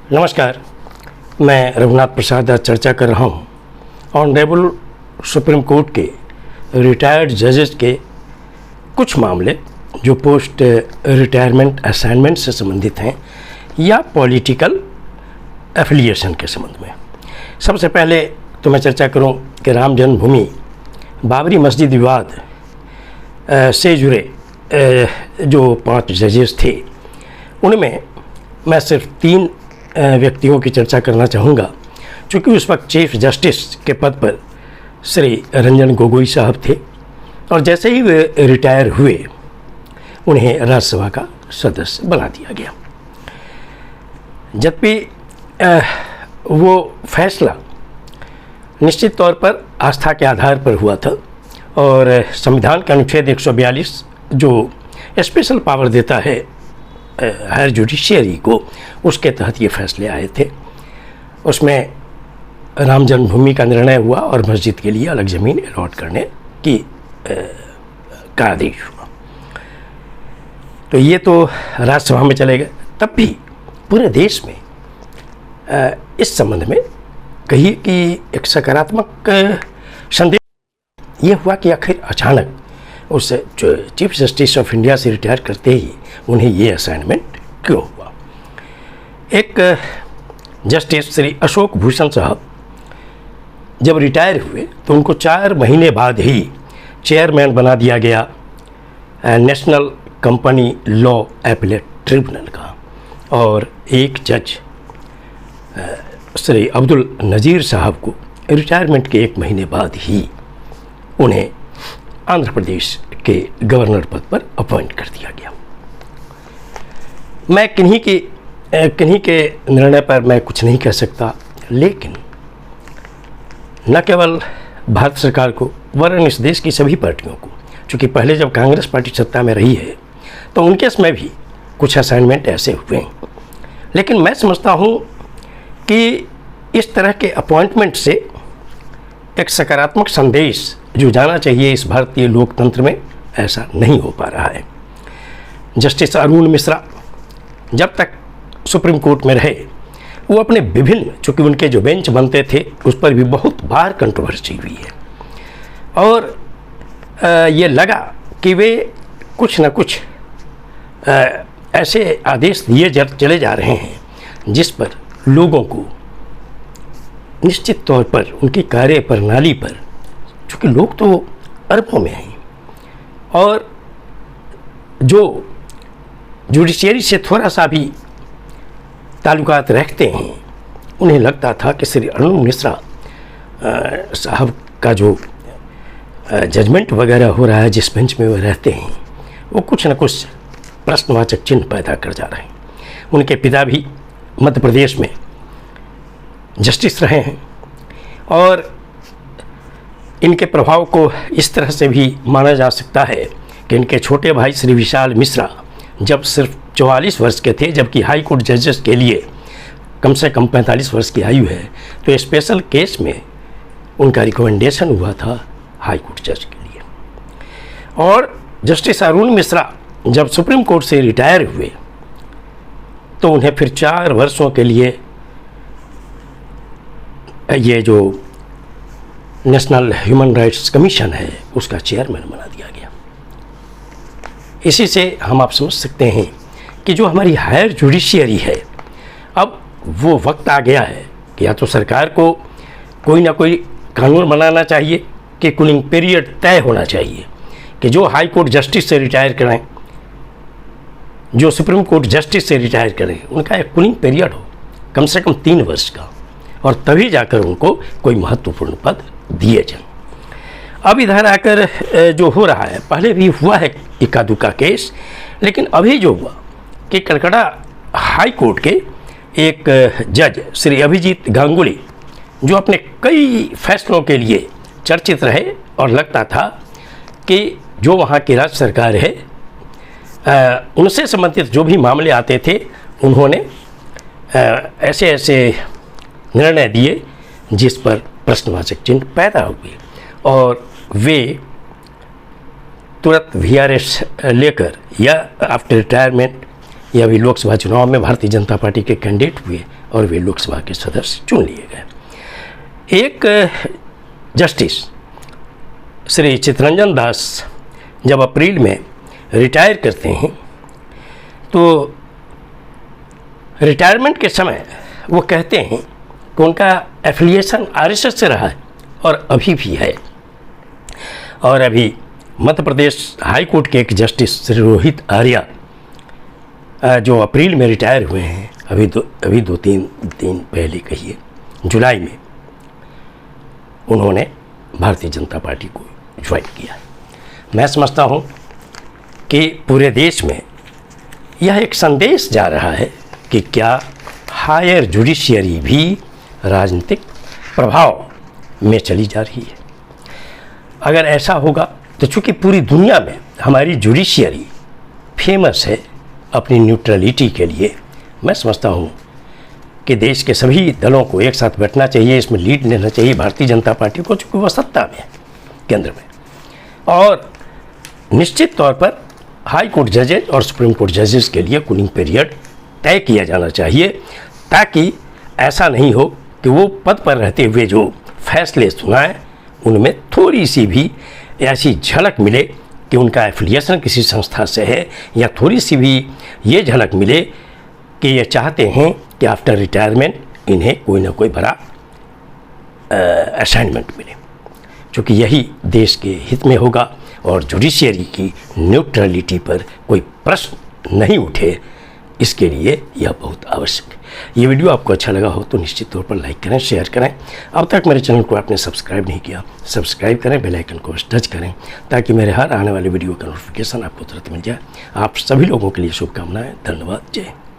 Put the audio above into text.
नमस्कार, मैं रघुनाथ प्रसाद आज चर्चा कर रहा हूँ ऑनरेबल सुप्रीम कोर्ट के रिटायर्ड जजेस के कुछ मामले जो पोस्ट रिटायरमेंट असाइनमेंट से संबंधित हैं या पॉलिटिकल एफिलिएशन के संबंध में। सबसे पहले तो मैं चर्चा करूँ कि राम जन्मभूमि बाबरी मस्जिद विवाद से जुड़े जो 5 जजेस थे उनमें मैं सिर्फ 3 व्यक्तियों की चर्चा करना चाहूँगा, चूँकि उस वक्त चीफ जस्टिस के पद पर श्री रंजन गोगोई साहब थे और जैसे ही वे रिटायर हुए उन्हें राज्यसभा का सदस्य बना दिया गया। जबकि वो फैसला निश्चित तौर पर आस्था के आधार पर हुआ था और संविधान के अनुच्छेद 142 जो स्पेशल पावर देता है हायर जुडिशियरी को, उसके तहत ये फैसले आए थे। उसमें राम जन्मभूमि का निर्णय हुआ और मस्जिद के लिए अलग ज़मीन अलॉट करने का आदेश हुआ। तो ये तो राज्यसभा में चले गए। तब भी पूरे देश में इस संबंध में कही कि एक सकारात्मक संदेश ये हुआ कि आखिर अचानक उस चीफ जस्टिस ऑफ इंडिया से रिटायर करते ही उन्हें ये असाइनमेंट क्यों हुआ। एक जस्टिस श्री अशोक भूषण साहब जब रिटायर हुए तो उनको 4 महीने बाद ही चेयरमैन बना दिया गया national company law appellate tribunal का, और एक जज श्री अब्दुल नज़ीर साहब को रिटायरमेंट के 1 महीने बाद ही उन्हें आंध्र प्रदेश के गवर्नर पद पर अपॉइंट कर दिया गया। मैं किन्हीं के निर्णय पर मैं कुछ नहीं कह सकता, लेकिन न केवल भारत सरकार को वरन इस देश की सभी पार्टियों को, चूँकि पहले जब कांग्रेस पार्टी सत्ता में रही है तो उनके समय भी कुछ असाइनमेंट ऐसे हुए हैं, लेकिन मैं समझता हूँ कि इस तरह के अपॉइंटमेंट से एक सकारात्मक संदेश जो जाना चाहिए इस भारतीय लोकतंत्र में, ऐसा नहीं हो पा रहा है। जस्टिस अरुण मिश्रा जब तक सुप्रीम कोर्ट में रहे वो अपने विभिन्न, चूँकि उनके जो बेंच बनते थे उस पर भी बहुत बार कंट्रोवर्सी हुई है और ये लगा कि वे कुछ न कुछ ऐसे आदेश दिए चले जा रहे हैं जिस पर लोगों को निश्चित तौर पर उनकी कार्य प्रणाली पर, चूँकि लोग तो अरबों में हैं और जो जुडिशियरी से थोड़ा सा भी ताल्लुकात रखते हैं, उन्हें लगता था कि श्री अरुण मिश्रा साहब का जो जजमेंट वगैरह हो रहा है जिस बेंच में वो रहते हैं वो कुछ न कुछ प्रश्नवाचक चिन्ह पैदा कर जा रहे हैं। उनके पिता भी मध्य प्रदेश में जस्टिस रहे हैं और इनके प्रभाव को इस तरह से भी माना जा सकता है कि इनके छोटे भाई श्री विशाल मिश्रा जब सिर्फ 44 वर्ष के थे, जबकि हाई कोर्ट जजेस के लिए कम से कम 45 वर्ष की आयु है, तो स्पेशल केस में उनका रिकमेंडेशन हुआ था हाई कोर्ट जज के लिए। और जस्टिस अरुण मिश्रा जब सुप्रीम कोर्ट से रिटायर हुए तो उन्हें फिर 4 वर्षों के लिए ये जो नेशनल ह्यूमन राइट्स कमीशन है उसका चेयरमैन बना दिया गया। इसी से हम आप समझ सकते हैं कि जो हमारी हायर जुडिशियरी है, अब वो वक्त आ गया है कि या तो सरकार को कोई ना कोई कानून बनाना चाहिए कि कूलिंग पीरियड तय होना चाहिए कि जो हाई कोर्ट जस्टिस से रिटायर करें, जो सुप्रीम कोर्ट जस्टिस से रिटायर करें, उनका एक कूलिंग पीरियड हो कम से कम 3 वर्ष का, और तभी जाकर उनको कोई महत्वपूर्ण पद दिए जाएं। अब इधर आकर जो हो रहा है, पहले भी हुआ है इक्का दुक्का केस, लेकिन अभी जो हुआ कि कलकत्ता हाई कोर्ट के एक जज श्री अभिजीत गांगुली जो अपने कई फैसलों के लिए चर्चित रहे और लगता था कि जो वहाँ की राज्य सरकार है उनसे संबंधित जो भी मामले आते थे उन्होंने ऐसे ऐसे निर्णय दिए जिस पर प्रश्नवाचक चिन्ह पैदा हुए और वे तुरंत VRS लेकर या आफ्टर रिटायरमेंट ये अभी लोकसभा चुनाव में भारतीय जनता पार्टी के कैंडिडेट हुए और वे लोकसभा के सदस्य चुन लिए गए। एक जस्टिस श्री चित्तरंजन दास जब अप्रैल में रिटायर करते हैं तो रिटायरमेंट के समय वो कहते हैं कि उनका एफिलिएशन आरएसएस से रहा है और अभी भी है। और अभी मध्य प्रदेश हाई कोर्ट के एक जस्टिस श्री रोहित आर्या जो अप्रैल में रिटायर हुए हैं, अभी दो तीन दिन पहले कहिए जुलाई में उन्होंने भारतीय जनता पार्टी को ज्वाइन किया। मैं समझता हूँ कि पूरे देश में यह एक संदेश जा रहा है कि क्या हायर जुडिशियरी भी राजनीतिक प्रभाव में चली जा रही है। अगर ऐसा होगा तो चूँकि पूरी दुनिया में हमारी जुडिशियरी फेमस है अपनी न्यूट्रलिटी के लिए, मैं समझता हूँ कि देश के सभी दलों को एक साथ बैठना चाहिए, इसमें लीड लेना चाहिए भारतीय जनता पार्टी को, चूँकि वह सत्ता में है केंद्र में। और निश्चित तौर पर हाई कोर्ट जजेज और सुप्रीम कोर्ट जजेस के लिए कूलिंग पीरियड तय किया जाना चाहिए, ताकि ऐसा नहीं हो कि वो पद पर रहते हुए जो फैसले सुनाएं उनमें थोड़ी सी भी ऐसी झलक मिले कि उनका एफिलिएशन किसी संस्था से है, या थोड़ी सी भी ये झलक मिले कि ये चाहते हैं कि आफ्टर रिटायरमेंट इन्हें कोई ना कोई बड़ा असाइनमेंट मिले, क्योंकि यही देश के हित में होगा और जुडिशियरी की न्यूट्रलिटी पर कोई प्रश्न नहीं उठे, इसके लिए यह बहुत आवश्यक है। ये वीडियो आपको अच्छा लगा हो तो निश्चित तौर पर लाइक करें, शेयर करें। अब तक मेरे चैनल को आपने सब्सक्राइब नहीं किया, सब्सक्राइब करें, बेल आइकन को टच करें, ताकि मेरे हर आने वाले वीडियो का नोटिफिकेशन आपको तुरंत मिल जाए। आप सभी लोगों के लिए शुभकामनाएं। धन्यवाद। जय हिंद।